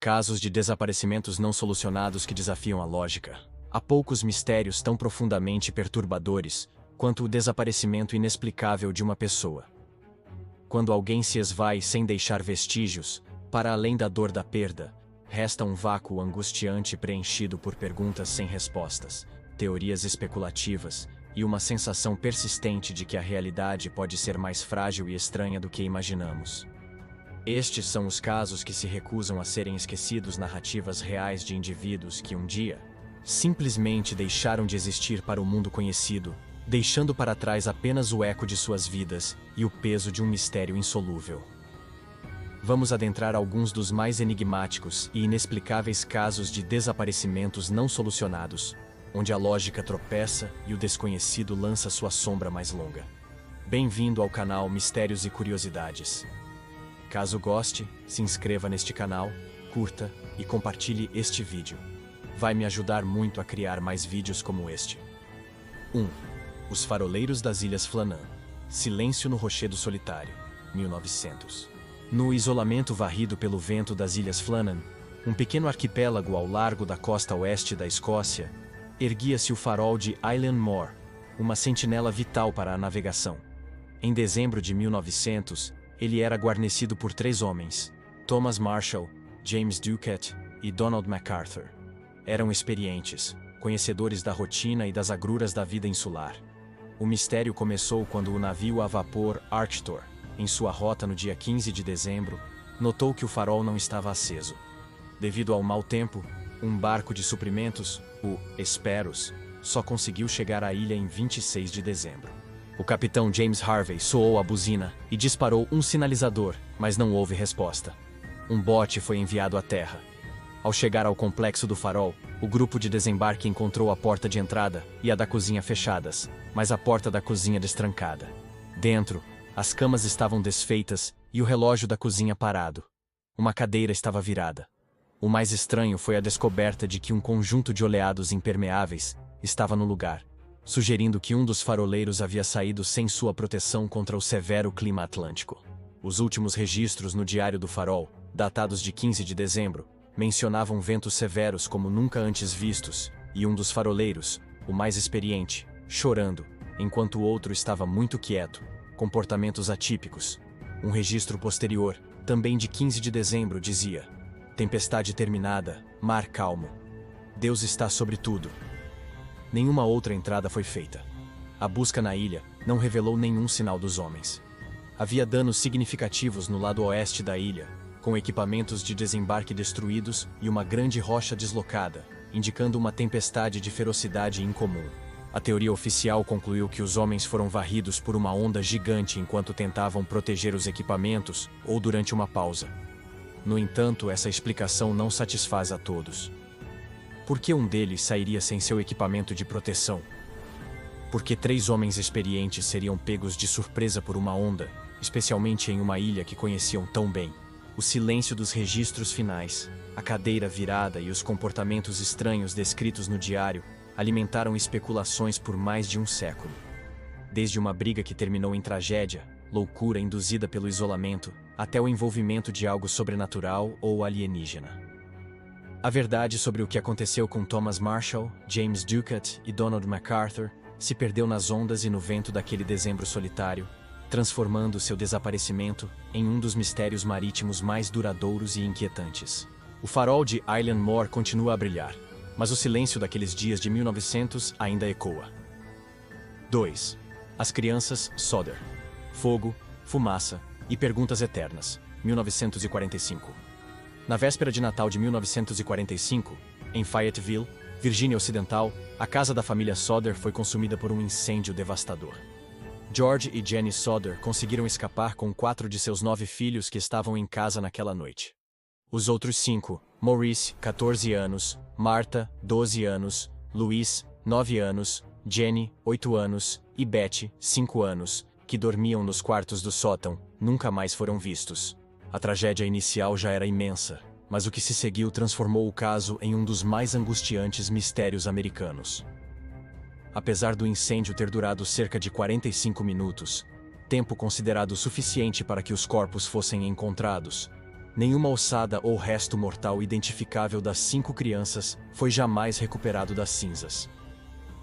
Casos de desaparecimentos não solucionados que desafiam a lógica. Há poucos mistérios tão profundamente perturbadores quanto o desaparecimento inexplicável de uma pessoa. Quando alguém se esvai sem deixar vestígios, para além da dor da perda, resta um vácuo angustiante preenchido por perguntas sem respostas, teorias especulativas e uma sensação persistente de que a realidade pode ser mais frágil e estranha do que imaginamos. Estes são os casos que se recusam a serem esquecidos, narrativas reais de indivíduos que um dia simplesmente deixaram de existir para o mundo conhecido, deixando para trás apenas o eco de suas vidas e o peso de um mistério insolúvel. Vamos adentrar alguns dos mais enigmáticos e inexplicáveis casos de desaparecimentos não solucionados, onde a lógica tropeça e o desconhecido lança sua sombra mais longa. Bem-vindo ao canal Mistérios e Curiosidades. Caso goste, se inscreva neste canal, curta e compartilhe este vídeo. Vai me ajudar muito a criar mais vídeos como este. 1. Os Faroleiros das Ilhas Flannan. Silêncio no Rochedo Solitário, 1900. No isolamento varrido pelo vento das Ilhas Flannan, um pequeno arquipélago ao largo da costa oeste da Escócia, erguia-se o farol de Island Moor, uma sentinela vital para a navegação. Em dezembro de 1900, ele era guarnecido por 3 homens, Thomas Marshall, James Ducat e Donald MacArthur. Eram experientes, conhecedores da rotina e das agruras da vida insular. O mistério começou quando o navio a vapor Arctur, em sua rota no dia 15 de dezembro, notou que o farol não estava aceso. Devido ao mau tempo, um barco de suprimentos, o Hesperus, só conseguiu chegar à ilha em 26 de dezembro. O capitão James Harvey soou a buzina e disparou um sinalizador, mas não houve resposta. Um bote foi enviado à terra. Ao chegar ao complexo do farol, o grupo de desembarque encontrou a porta de entrada e a da cozinha fechadas, mas a porta da cozinha destrancada. Dentro, as camas estavam desfeitas e o relógio da cozinha parado. Uma cadeira estava virada. O mais estranho foi a descoberta de que um conjunto de oleados impermeáveis estava no lugar, sugerindo que um dos faroleiros havia saído sem sua proteção contra o severo clima atlântico. Os últimos registros no Diário do Farol, datados de 15 de dezembro, mencionavam ventos severos como nunca antes vistos, e um dos faroleiros, o mais experiente, chorando, enquanto o outro estava muito quieto, comportamentos atípicos. Um registro posterior, também de 15 de dezembro, dizia: tempestade terminada, mar calmo. Deus está sobre tudo. Nenhuma outra entrada foi feita. A busca na ilha não revelou nenhum sinal dos homens. Havia danos significativos no lado oeste da ilha, com equipamentos de desembarque destruídos e uma grande rocha deslocada, indicando uma tempestade de ferocidade incomum. A teoria oficial concluiu que os homens foram varridos por uma onda gigante enquanto tentavam proteger os equipamentos ou durante uma pausa. No entanto, essa explicação não satisfaz a todos. Por que um deles sairia sem seu equipamento de proteção? Por que 3 homens experientes seriam pegos de surpresa por uma onda, especialmente em uma ilha que conheciam tão bem? O silêncio dos registros finais, a cadeira virada e os comportamentos estranhos descritos no diário alimentaram especulações por mais de um século. Desde uma briga que terminou em tragédia, loucura induzida pelo isolamento, até o envolvimento de algo sobrenatural ou alienígena. A verdade sobre o que aconteceu com Thomas Marshall, James Ducat e Donald MacArthur se perdeu nas ondas e no vento daquele dezembro solitário, transformando seu desaparecimento em um dos mistérios marítimos mais duradouros e inquietantes. O farol de Island Moor continua a brilhar, mas o silêncio daqueles dias de 1900 ainda ecoa. 2. As Crianças Sodder. Fogo, Fumaça e Perguntas Eternas, 1945. Na véspera de Natal de 1945, em Fayetteville, Virgínia Ocidental, a casa da família Sodder foi consumida por um incêndio devastador. George e Jenny Sodder conseguiram escapar com 4 de seus 9 filhos que estavam em casa naquela noite. Os outros 5, Maurice, 14 anos, Martha, 12 anos, Louise, 9 anos, Jenny, 8 anos, e Betty, 5 anos, que dormiam nos quartos do sótão, nunca mais foram vistos. A tragédia inicial já era imensa, mas o que se seguiu transformou o caso em um dos mais angustiantes mistérios americanos. Apesar do incêndio ter durado cerca de 45 minutos, tempo considerado suficiente para que os corpos fossem encontrados, Nenhuma ossada ou resto mortal identificável das 5 crianças foi jamais recuperado das cinzas.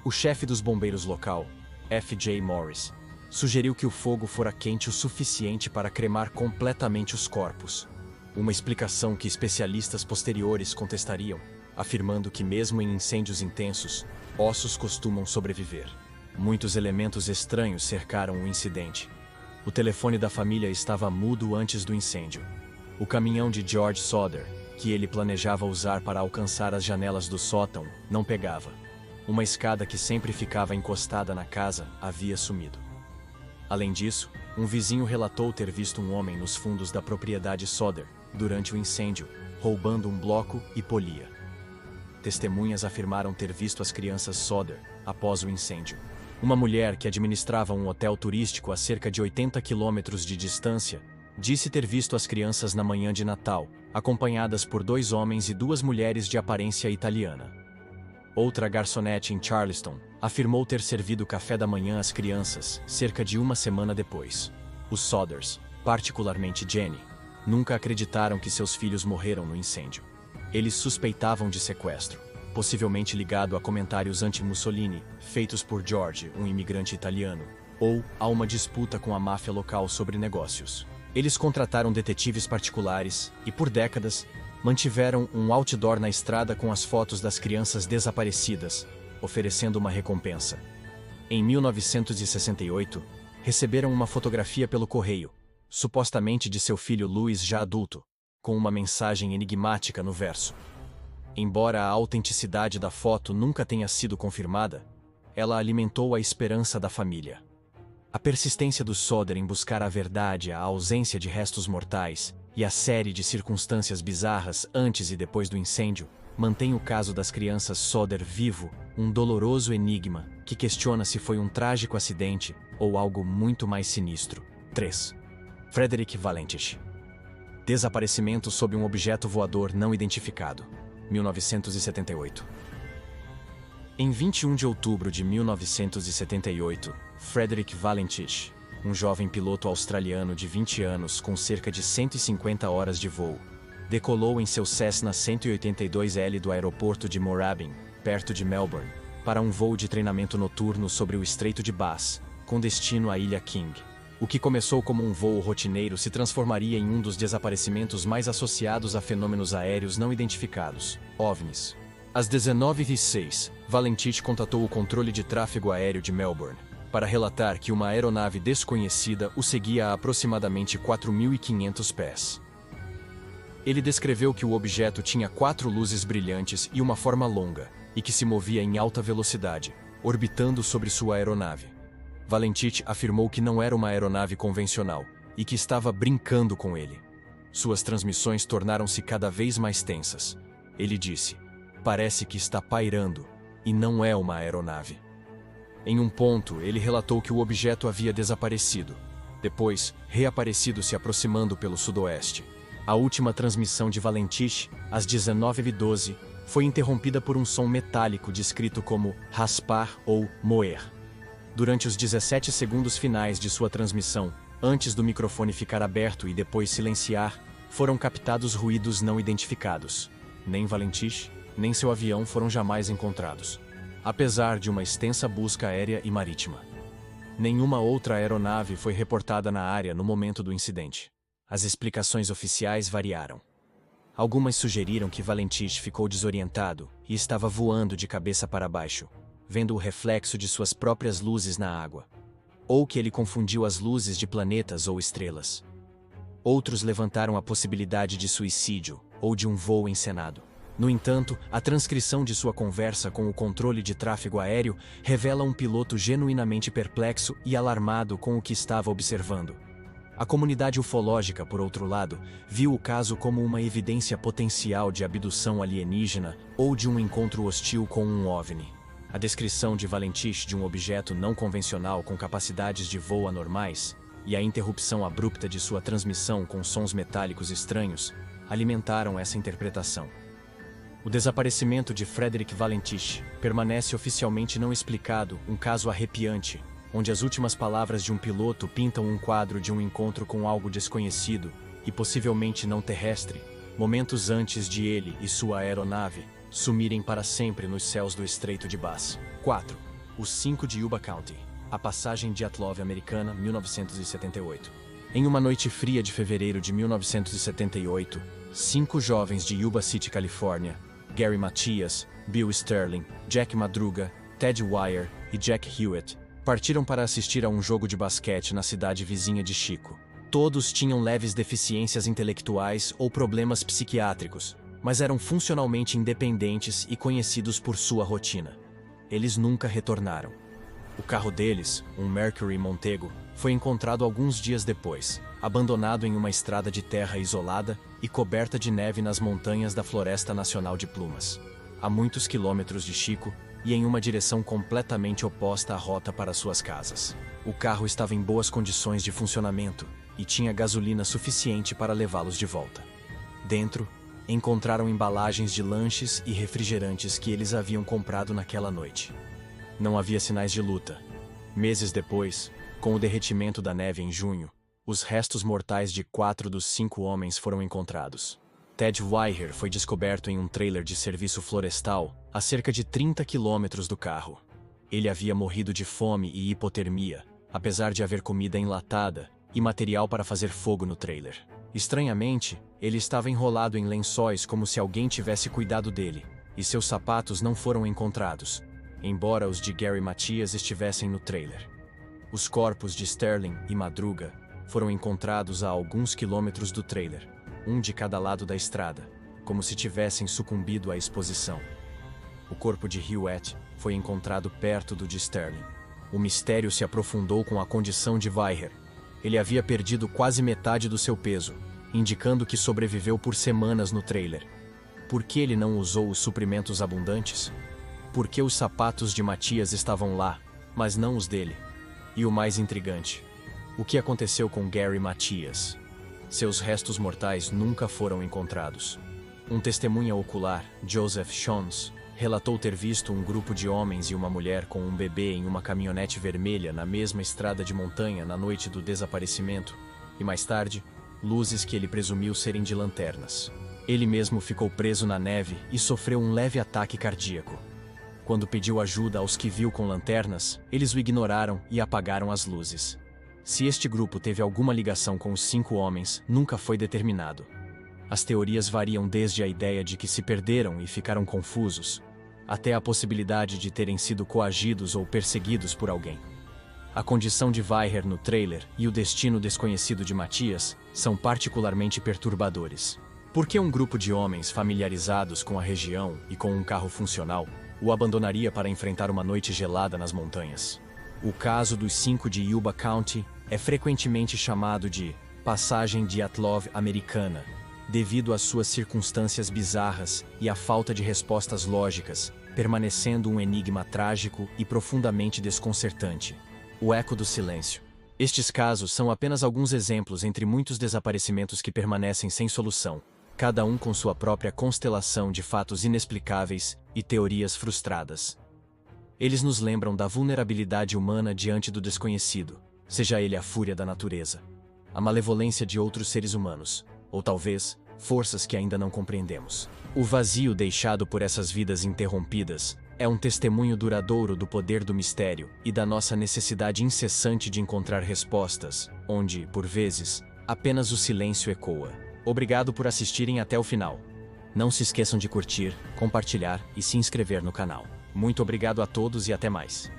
O chefe dos bombeiros local, F.J. Morris, sugeriu que o fogo fora quente o suficiente para cremar completamente os corpos. Uma explicação que especialistas posteriores contestariam, afirmando que mesmo em incêndios intensos, ossos costumam sobreviver. Muitos elementos estranhos cercaram o incidente. O telefone da família estava mudo antes do incêndio. O caminhão de George Soder, que ele planejava usar para alcançar as janelas do sótão, não pegava. Uma escada que sempre ficava encostada na casa havia sumido. Além disso, um vizinho relatou ter visto um homem nos fundos da propriedade Soder, durante o incêndio, roubando um bloco e polia. Testemunhas afirmaram ter visto as crianças Soder após o incêndio. Uma mulher que administrava um hotel turístico a cerca de 80 quilômetros de distância disse ter visto as crianças na manhã de Natal, acompanhadas por 2 homens e 2 mulheres de aparência italiana. Outra garçonete em Charleston afirmou ter servido café da manhã às crianças cerca de 1 semana depois. Os Soders, particularmente Jenny, nunca acreditaram que seus filhos morreram no incêndio. Eles suspeitavam de sequestro, possivelmente ligado a comentários anti-Mussolini feitos por George, um imigrante italiano, ou a uma disputa com a máfia local sobre negócios. Eles contrataram detetives particulares e, por décadas, mantiveram um outdoor na estrada com as fotos das crianças desaparecidas, oferecendo uma recompensa. Em 1968, receberam uma fotografia pelo correio, supostamente de seu filho Louis já adulto, com uma mensagem enigmática no verso. Embora a autenticidade da foto nunca tenha sido confirmada, ela alimentou a esperança da família. A persistência do Soder em buscar a verdade, a ausência de restos mortais e a série de circunstâncias bizarras antes e depois do incêndio mantém o caso das crianças Soder vivo, um doloroso enigma que questiona se foi um trágico acidente ou algo muito mais sinistro. 3. Frederick Valentich. Desaparecimento sob um objeto voador não identificado. 1978. Em 21 de outubro de 1978, Frederick Valentich, um jovem piloto australiano de 20 anos com cerca de 150 horas de voo, decolou em seu Cessna 182L do aeroporto de Moorabbin, perto de Melbourne, para um voo de treinamento noturno sobre o Estreito de Bass, com destino à Ilha King. O que começou como um voo rotineiro se transformaria em um dos desaparecimentos mais associados a fenômenos aéreos não identificados, OVNIs. Às 19h06, Valentich contatou o controle de tráfego aéreo de Melbourne para relatar que uma aeronave desconhecida o seguia a aproximadamente 4.500 pés. Ele descreveu que o objeto tinha 4 luzes brilhantes e uma forma longa, e que se movia em alta velocidade, orbitando sobre sua aeronave. Valentich afirmou que não era uma aeronave convencional e que estava brincando com ele. Suas transmissões tornaram-se cada vez mais tensas. Ele disse: "Parece que está pairando, e não é uma aeronave." Em um ponto, ele relatou que o objeto havia desaparecido, depois reaparecido se aproximando pelo sudoeste. A última transmissão de Valentich, às 19h12, foi interrompida por um som metálico descrito como raspar ou moer. Durante os 17 segundos finais de sua transmissão, antes do microfone ficar aberto e depois silenciar, foram captados ruídos não identificados. Nem Valentich, nem seu avião foram jamais encontrados, apesar de uma extensa busca aérea e marítima. Nenhuma outra aeronave foi reportada na área no momento do incidente. As explicações oficiais variaram. Algumas sugeriram que Valentich ficou desorientado e estava voando de cabeça para baixo, vendo o reflexo de suas próprias luzes na água. Ou que ele confundiu as luzes de planetas ou estrelas. Outros levantaram a possibilidade de suicídio ou de um voo encenado. No entanto, a transcrição de sua conversa com o controle de tráfego aéreo revela um piloto genuinamente perplexo e alarmado com o que estava observando. A comunidade ufológica, por outro lado, viu o caso como uma evidência potencial de abdução alienígena ou de um encontro hostil com um OVNI. A descrição de Valentich de um objeto não convencional com capacidades de voo anormais e a interrupção abrupta de sua transmissão com sons metálicos estranhos alimentaram essa interpretação. O desaparecimento de Frederick Valentich permanece oficialmente não explicado, um caso arrepiante, onde as últimas palavras de um piloto pintam um quadro de um encontro com algo desconhecido e possivelmente não terrestre, momentos antes de ele e sua aeronave sumirem para sempre nos céus do Estreito de Bass. 4. Os 5 de Yuba County. A passagem de Dyatlov americana, 1978. Em uma noite fria de fevereiro de 1978, 5 jovens de Yuba City, Califórnia, Gary Matias, Bill Sterling, Jack Madruga, Ted Wire e Jack Hewitt, partiram para assistir a um jogo de basquete na cidade vizinha de Chico. Todos tinham leves deficiências intelectuais ou problemas psiquiátricos, mas eram funcionalmente independentes e conhecidos por sua rotina. Eles nunca retornaram. O carro deles, um Mercury Montego, foi encontrado alguns dias depois, abandonado em uma estrada de terra isolada e coberta de neve nas montanhas da Floresta Nacional de Plumas, a muitos quilômetros de Chico e em uma direção completamente oposta à rota para suas casas. O carro estava em boas condições de funcionamento e tinha gasolina suficiente para levá-los de volta. Dentro, encontraram embalagens de lanches e refrigerantes que eles haviam comprado naquela noite. Não havia sinais de luta. Meses depois, com o derretimento da neve em junho, os restos mortais de 4 dos 5 homens foram encontrados. Ted Wire foi descoberto em um trailer de serviço florestal a cerca de 30 quilômetros do carro. Ele havia morrido de fome e hipotermia, apesar de haver comida enlatada e material para fazer fogo no trailer. Estranhamente, ele estava enrolado em lençóis como se alguém tivesse cuidado dele, e seus sapatos não foram encontrados, embora os de Gary Matias estivessem no trailer. Os corpos de Sterling e Madruga foram encontrados a alguns quilômetros do trailer, um de cada lado da estrada, como se tivessem sucumbido à exposição. O corpo de Hewitt foi encontrado perto do de Sterling. O mistério se aprofundou com a condição de Wire. Ele havia perdido quase metade do seu peso, indicando que sobreviveu por semanas no trailer. Por que ele não usou os suprimentos abundantes? Por que os sapatos de Matias estavam lá, mas não os dele? E o mais intrigante, o que aconteceu com Gary Matias? Seus restos mortais nunca foram encontrados. Um testemunha ocular, Joseph Shons, relatou ter visto um grupo de homens e uma mulher com um bebê em uma caminhonete vermelha na mesma estrada de montanha na noite do desaparecimento, e mais tarde, luzes que ele presumiu serem de lanternas. Ele mesmo ficou preso na neve e sofreu um leve ataque cardíaco. Quando pediu ajuda aos que viu com lanternas, eles o ignoraram e apagaram as luzes. Se este grupo teve alguma ligação com os 5 homens, nunca foi determinado. As teorias variam desde a ideia de que se perderam e ficaram confusos, até a possibilidade de terem sido coagidos ou perseguidos por alguém. A condição de Wire no trailer e o destino desconhecido de Matias são particularmente perturbadores. Por que um grupo de homens familiarizados com a região e com um carro funcional o abandonaria para enfrentar uma noite gelada nas montanhas? O caso dos 5 de Yuba County é frequentemente chamado de passagem de Dyatlov americana, devido às suas circunstâncias bizarras e à falta de respostas lógicas, permanecendo um enigma trágico e profundamente desconcertante. O eco do silêncio. Estes casos são apenas alguns exemplos entre muitos desaparecimentos que permanecem sem solução, cada um com sua própria constelação de fatos inexplicáveis e teorias frustradas. Eles nos lembram da vulnerabilidade humana diante do desconhecido, seja ele a fúria da natureza, a malevolência de outros seres humanos, ou talvez, forças que ainda não compreendemos. O vazio deixado por essas vidas interrompidas é um testemunho duradouro do poder do mistério e da nossa necessidade incessante de encontrar respostas, onde, por vezes, apenas o silêncio ecoa. Obrigado por assistirem até o final. Não se esqueçam de curtir, compartilhar e se inscrever no canal. Muito obrigado a todos e até mais.